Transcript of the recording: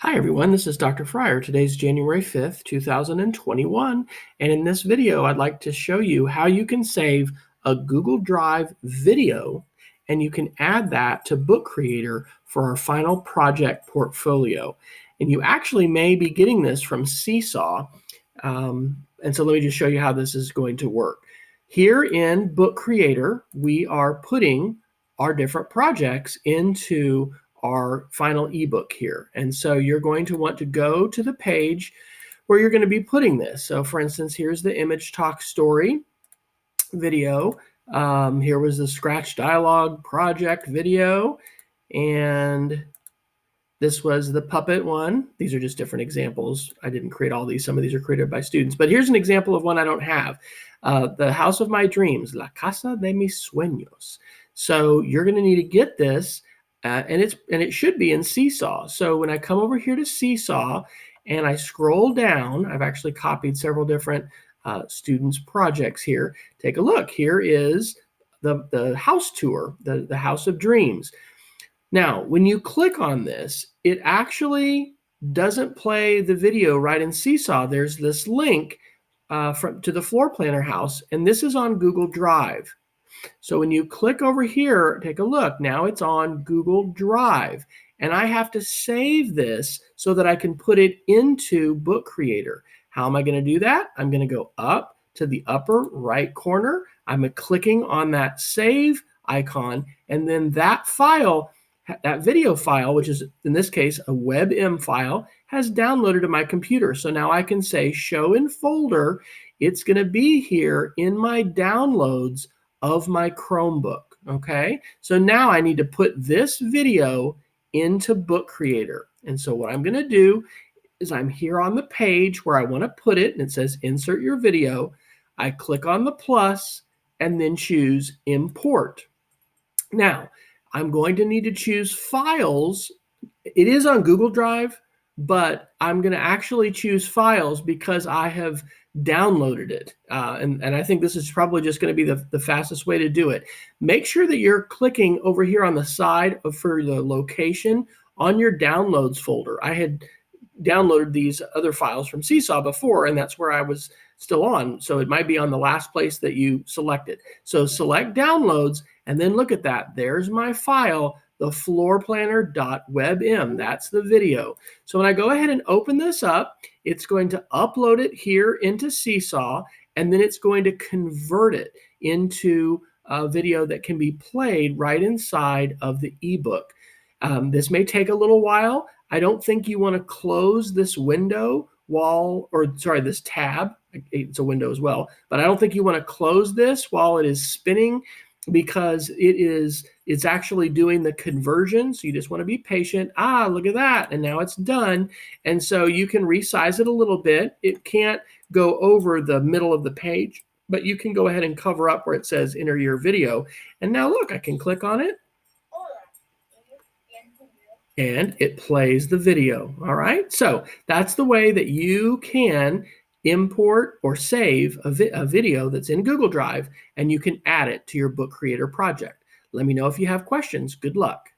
Hi everyone, this is Dr. Fryer. Today's January 5th, 2021, and in this video I'd like to show you how you can save a Google Drive video and you can add that to Book Creator for our final project portfolio. And you actually may be getting this from Seesaw, and so let me just show you how this is going to work. Here in Book Creator, we are putting our different projects into our final ebook here. And so you're going to want to go to the page where you're going to be putting this. So for instance, here's the image talk story video. Here was the scratch dialogue project video. And this was the puppet one. These are just different examples. I didn't create all these. Some of these are created by students. But here's an example of one I don't have. The House of My Dreams, La Casa de Mis Sueños. So you're going to need to get this. And it should be in Seesaw. So when I come over here to Seesaw and I scroll down, I've actually copied several different students' projects here. Take a look. Here is the house tour, the House of Dreams. Now, when you click on this, it actually doesn't play the video right in Seesaw. There's this link to the floor planner house, and this is on Google Drive. So when you click over here, take a look. Now it's on Google Drive. And I have to save this so that I can put it into Book Creator. How am I going to do that? I'm going to go up to the upper right corner. I'm clicking on that save icon. And then that file, that video file, which is in this case a WebM file, has downloaded to my computer. So now I can say show in folder. It's going to be here in my downloads of my Chromebook, okay? So now I need to put this video into Book Creator. And so what I'm gonna do is I'm here on the page where I wanna put it, and it says insert your video. I click on the plus and then choose import. Now, I'm going to need to choose files. It is on Google Drive, but I'm gonna actually choose files because I have downloaded it. And I think this is probably just going to be the fastest way to do it. Make sure that you're clicking over here on the side for the location on your downloads folder. I had downloaded these other files from Seesaw before, and that's where I was still on. So it might be on the last place that you selected. So select downloads, and then look at that. There's my file, the floorplanner.webm. That's the video. So when I go ahead and open this up, it's going to upload it here into Seesaw, and then it's going to convert it into a video that can be played right inside of the ebook. This may take a little while. I don't think you want to close this window this tab. It's a window as well, but I don't think you want to close this while it is spinning, because it's actually doing the conversion. So you just want to be patient. Look at that. And now it's done. And so you can resize it a little bit. It can't go over the middle of the page, but you can go ahead and cover up where it says enter your video. And now look, I can click on it and it plays the video. All right. So that's the way that you can import or save a video that's in Google Drive, and you can add it to your Book Creator project. Let me know if you have questions. Good luck.